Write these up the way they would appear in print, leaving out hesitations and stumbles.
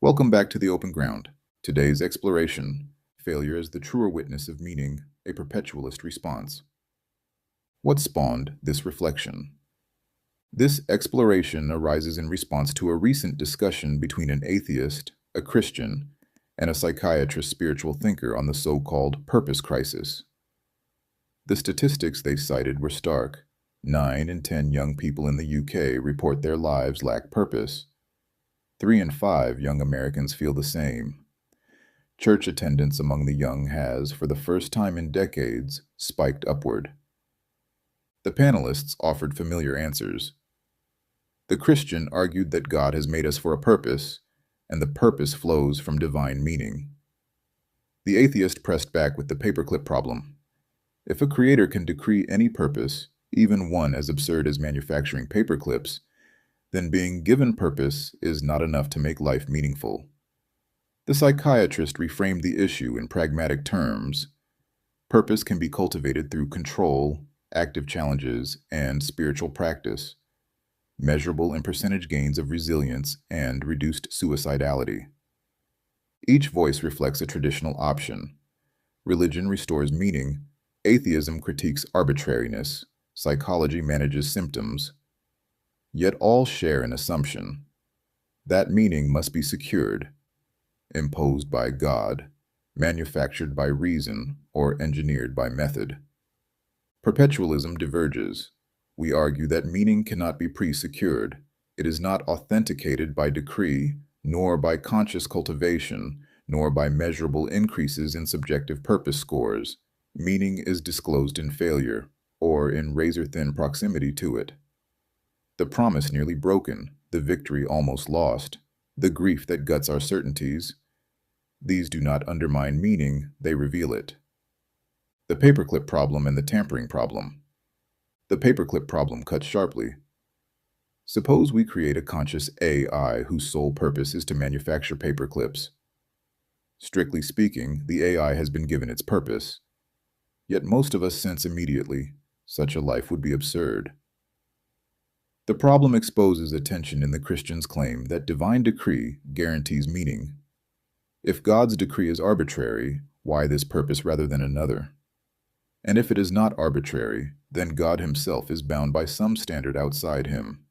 Welcome back to the open ground. Today's exploration: failure as the truer witness of meaning, a perpetualist response. What spawned this reflection? This exploration arises in response to a recent discussion between an atheist, a Christian, and a psychiatrist spiritual thinker on the so-called purpose crisis. The statistics they cited were stark. 9 in 10 young people in the UK report their lives lack purpose. 3 in 5 young Americans feel the same. Church attendance among the young has, for the first time in decades, spiked upward. The panelists offered familiar answers. The Christian argued that God has made us for a purpose, and the purpose flows from divine meaning. The atheist pressed back with the paperclip problem. If a creator can decree any purpose, even one as absurd as manufacturing paperclips, then being given purpose is not enough to make life meaningful. The psychiatrist reframed the issue in pragmatic terms. Purpose can be cultivated through control, active challenges, and spiritual practice, measurable in percentage gains of resilience and reduced suicidality. Each voice reflects a traditional option. Religion restores meaning, atheism critiques arbitrariness, psychology manages symptoms. Yet all share an assumption. That meaning must be secured, imposed by God, manufactured by reason, or engineered by method. Perpetualism diverges. We argue that meaning cannot be pre-secured. It is not authenticated by decree, nor by conscious cultivation, nor by measurable increases in subjective purpose scores. Meaning is disclosed in failure, or in razor-thin proximity to it. The promise nearly broken, the victory almost lost, the grief that guts our certainties. These do not undermine meaning, they reveal it. The paperclip problem and the tampering problem. The paperclip problem cuts sharply. Suppose we create a conscious AI whose sole purpose is to manufacture paperclips. Strictly speaking, the AI has been given its purpose. Yet most of us sense immediately, such a life would be absurd. The problem exposes a tension in the Christian's claim that divine decree guarantees meaning. If God's decree is arbitrary, why this purpose rather than another? And if it is not arbitrary, then God himself is bound by some standard outside him.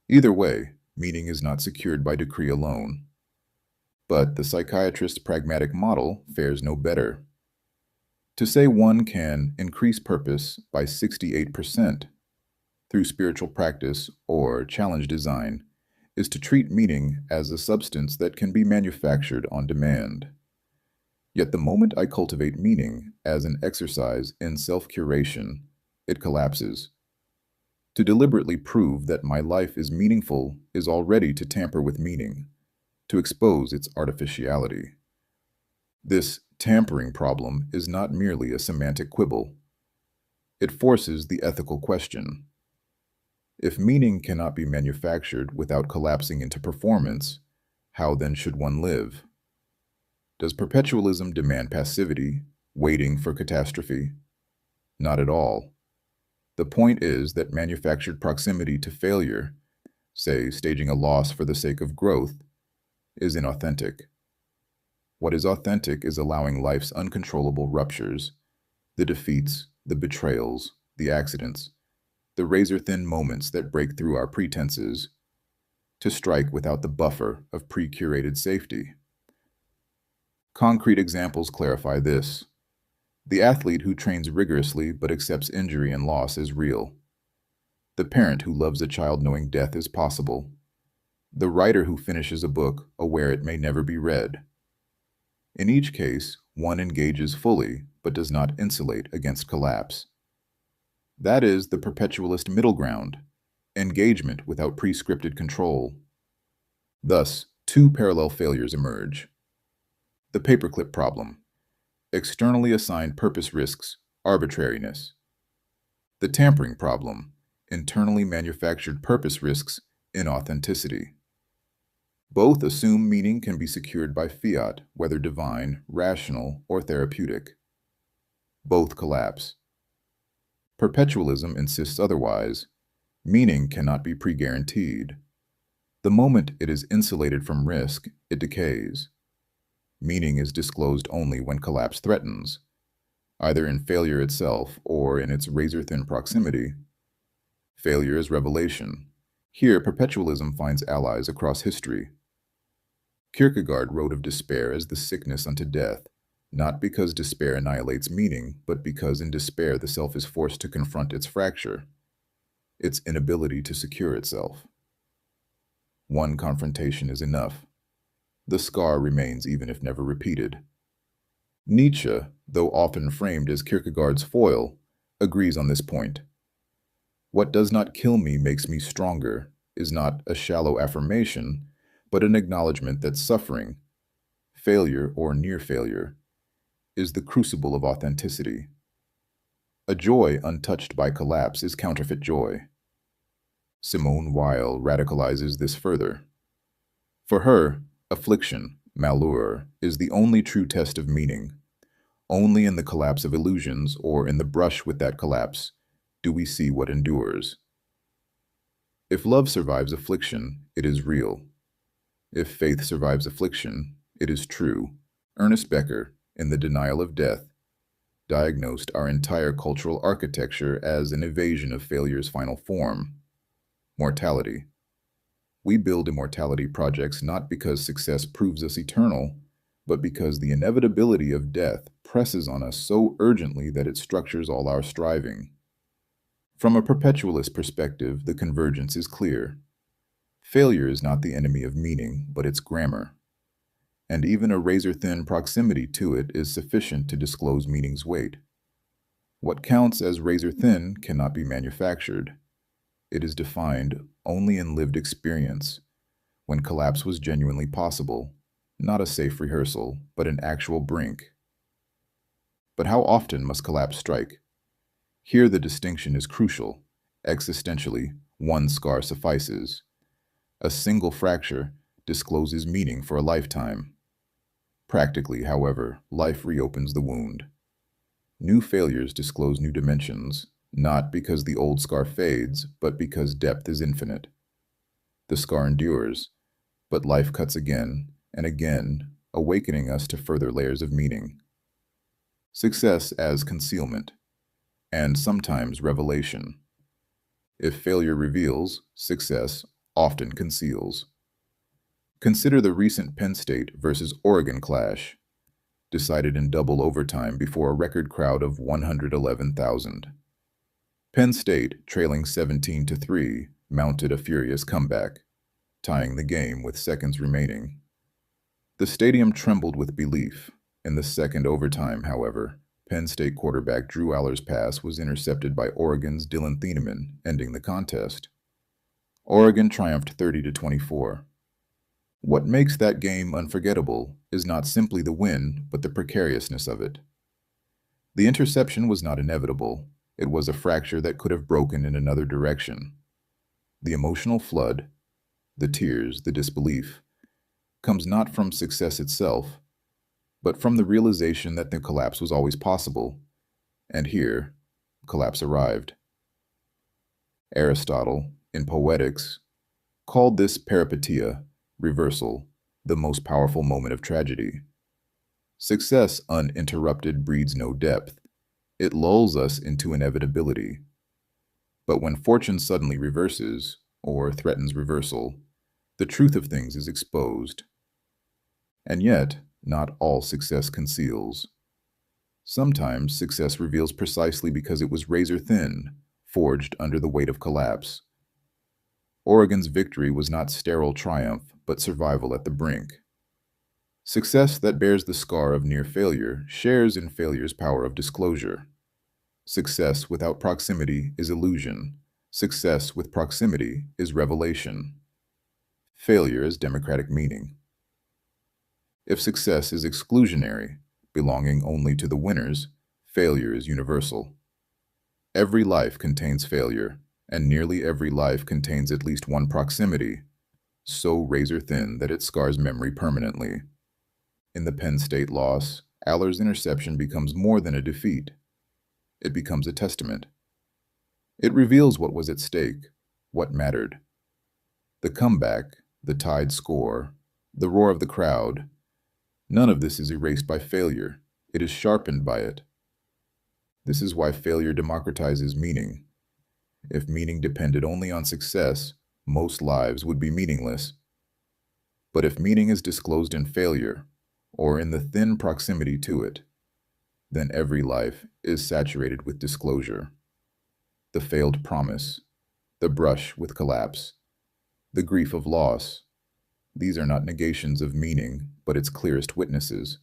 Either way, meaning is not secured by decree alone. But the psychiatrist's pragmatic model fares no better. To say one can increase purpose by 68%, through spiritual practice or challenge design, is to treat meaning as a substance that can be manufactured on demand. Yet the moment I cultivate meaning as an exercise in self-curation, it collapses. To deliberately prove that my life is meaningful is already to tamper with meaning, to expose its artificiality. This tampering problem is not merely a semantic quibble. It forces the ethical question. If meaning cannot be manufactured without collapsing into performance, how then should one live? Does perpetualism demand passivity, waiting for catastrophe? Not at all. The point is that manufactured proximity to failure, say staging a loss for the sake of growth, is inauthentic. What is authentic is allowing life's uncontrollable ruptures, the defeats, the betrayals, the accidents, the razor-thin moments that break through our pretenses, to strike without the buffer of pre-curated safety. Concrete examples clarify this. The athlete who trains rigorously but accepts injury and loss as real. The parent who loves a child knowing death is possible. The writer who finishes a book aware it may never be read. In each case, one engages fully but does not insulate against collapse. That is the perpetualist middle ground, engagement without prescripted control. Thus, two parallel failures emerge. The paperclip problem. Externally assigned purpose risks arbitrariness. The tampering problem. Internally manufactured purpose risks inauthenticity. Both assume meaning can be secured by fiat, whether divine, rational, or therapeutic. Both collapse. Perpetualism insists otherwise. Meaning cannot be pre-guaranteed. The moment it is insulated from risk, it decays. Meaning is disclosed only when collapse threatens, either in failure itself or in its razor-thin proximity. Failure is revelation. Here, perpetualism finds allies across history. Kierkegaard wrote of despair as the sickness unto death, not because despair annihilates meaning, but because in despair the self is forced to confront its fracture, its inability to secure itself. One confrontation is enough. The scar remains even if never repeated. Nietzsche, though often framed as Kierkegaard's foil, agrees on this point. What does not kill me makes me stronger is not a shallow affirmation, but an acknowledgement that suffering, failure or near failure, is the crucible of authenticity. A joy untouched by collapse is counterfeit joy. Simone Weil radicalizes this further. For her, affliction, malheur, is the only true test of meaning. Only in the collapse of illusions, or in the brush with that collapse, do we see what endures. If love survives affliction, it is real. If faith survives affliction, it is true. Ernest Becker, in The Denial of Death, diagnosed our entire cultural architecture as an evasion of failure's final form, mortality. We build immortality projects not because success proves us eternal, but because the inevitability of death presses on us so urgently that it structures all our striving. From a perpetualist perspective, the convergence is clear. Failure is not the enemy of meaning, but its grammar. And even a razor-thin proximity to it is sufficient to disclose meaning's weight. What counts as razor-thin cannot be manufactured. It is defined only in lived experience, when collapse was genuinely possible, not a safe rehearsal, but an actual brink. But how often must collapse strike? Here the distinction is crucial. Existentially, one scar suffices. A single fracture discloses meaning for a lifetime. Practically, however, life reopens the wound. New failures disclose new dimensions, not because the old scar fades, but because depth is infinite. The scar endures, but life cuts again and again, awakening us to further layers of meaning. Success as concealment, and sometimes revelation. If failure reveals, success often conceals. Consider the recent Penn State versus Oregon clash, decided in double overtime before a record crowd of 111,000. Penn State, trailing 17-3, mounted a furious comeback, tying the game with seconds remaining. The stadium trembled with belief. In the second overtime, however, Penn State quarterback Drew Aller's pass was intercepted by Oregon's Dylan Thieneman, ending the contest. Oregon triumphed 30-24. What makes that game unforgettable is not simply the win, but the precariousness of it. The interception was not inevitable. It was a fracture that could have broken in another direction. The emotional flood, the tears, the disbelief, comes not from success itself, but from the realization that the collapse was always possible. And here, collapse arrived. Aristotle, in Poetics, called this peripeteia, reversal, the most powerful moment of tragedy. Success uninterrupted breeds no depth. It lulls us into inevitability. But when fortune suddenly reverses, or threatens reversal, the truth of things is exposed. And yet, not all success conceals. Sometimes success reveals precisely because it was razor-thin, forged under the weight of collapse. Oregon's victory was not sterile triumph, but survival at the brink. Success that bears the scar of near failure shares in failure's power of disclosure. Success without proximity is illusion. Success with proximity is revelation. Failure is democratic meaning. If success is exclusionary, belonging only to the winners, failure is universal. Every life contains failure, and nearly every life contains at least one proximity, so razor-thin that it scars memory permanently. In the Penn State loss, Aller's interception becomes more than a defeat. It becomes a testament. It reveals what was at stake, what mattered. The comeback, the tied score, the roar of the crowd. None of this is erased by failure. It is sharpened by it. This is why failure democratizes meaning. If meaning depended only on success, most lives would be meaningless. But if meaning is disclosed in failure, or in the thin proximity to it, then every life is saturated with disclosure. The failed promise, the brush with collapse, the grief of loss. These are not negations of meaning, but its clearest witnesses.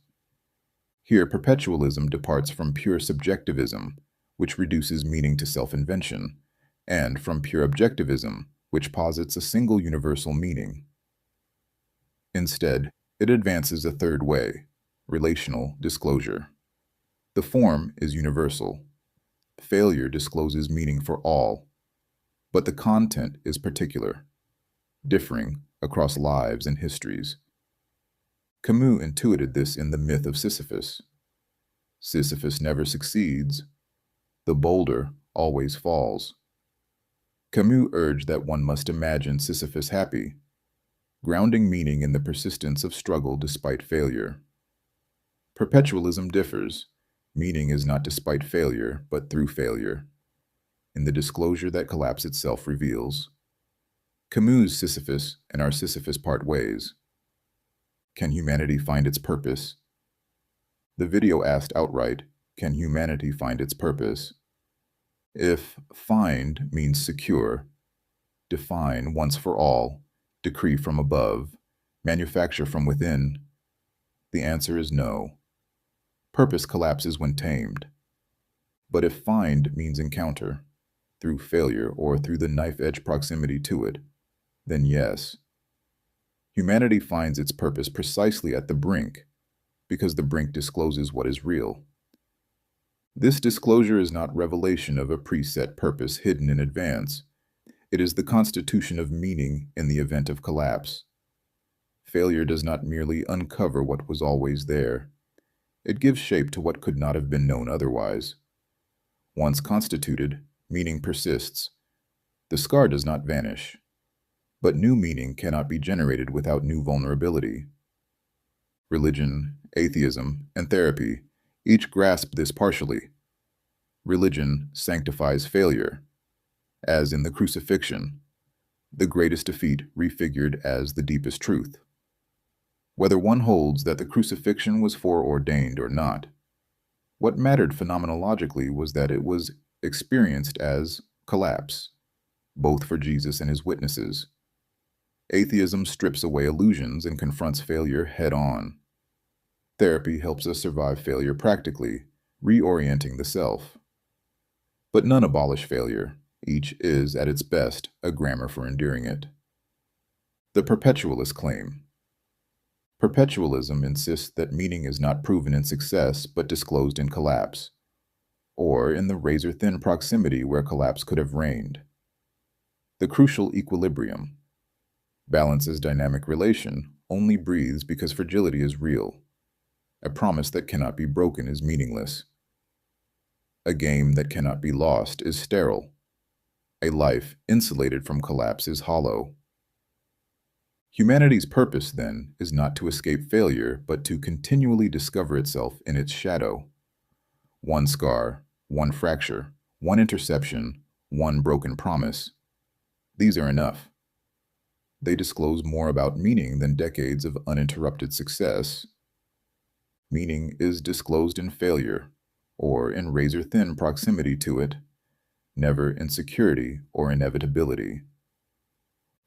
Here, perpetualism departs from pure subjectivism, which reduces meaning to self-invention, and from pure objectivism, which posits a single universal meaning. Instead, it advances a third way, relational disclosure. The form is universal. Failure discloses meaning for all, but the content is particular, differing across lives and histories. Camus intuited this in the myth of Sisyphus. Sisyphus never succeeds. The boulder always falls. Camus urged that one must imagine Sisyphus happy, grounding meaning in the persistence of struggle despite failure. Perpetualism differs. Meaning is not despite failure, but through failure, in the disclosure that collapse itself reveals. Camus' Sisyphus and our Sisyphus part ways. Can humanity find its purpose? The video asked outright, can humanity find its purpose? If find means secure, define once for all, decree from above, manufacture from within, the answer is no. Purpose collapses when tamed. But if find means encounter, through failure or through the knife-edge proximity to it, then yes. Humanity finds its purpose precisely at the brink, because the brink discloses what is real. This disclosure is not revelation of a preset purpose hidden in advance. It is the constitution of meaning in the event of collapse. Failure does not merely uncover what was always there. It gives shape to what could not have been known otherwise. Once constituted, meaning persists. The scar does not vanish. But new meaning cannot be generated without new vulnerability. Religion, atheism, and therapy each grasp this partially. Religion sanctifies failure, as in the crucifixion, the greatest defeat refigured as the deepest truth. Whether one holds that the crucifixion was foreordained or not, what mattered phenomenologically was that it was experienced as collapse, both for Jesus and his witnesses. Atheism strips away illusions and confronts failure head-on. Therapy helps us survive failure practically, reorienting the self. But none abolish failure. Each is, at its best, a grammar for enduring it. The Perpetualist claim. Perpetualism insists that meaning is not proven in success but disclosed in collapse, or in the razor-thin proximity where collapse could have reigned. The crucial equilibrium. Balance as dynamic relation only breathes because fragility is real. A promise that cannot be broken is meaningless. A game that cannot be lost is sterile. A life insulated from collapse is hollow. Humanity's purpose, then, is not to escape failure, but to continually discover itself in its shadow. One scar, one fracture, one interception, one broken promise. These are enough. They disclose more about meaning than decades of uninterrupted success. Meaning is disclosed in failure, or in razor-thin proximity to it, never in security or inevitability.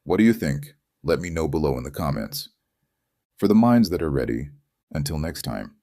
What do you think? Let me know below in the comments. For the minds that are ready, until next time.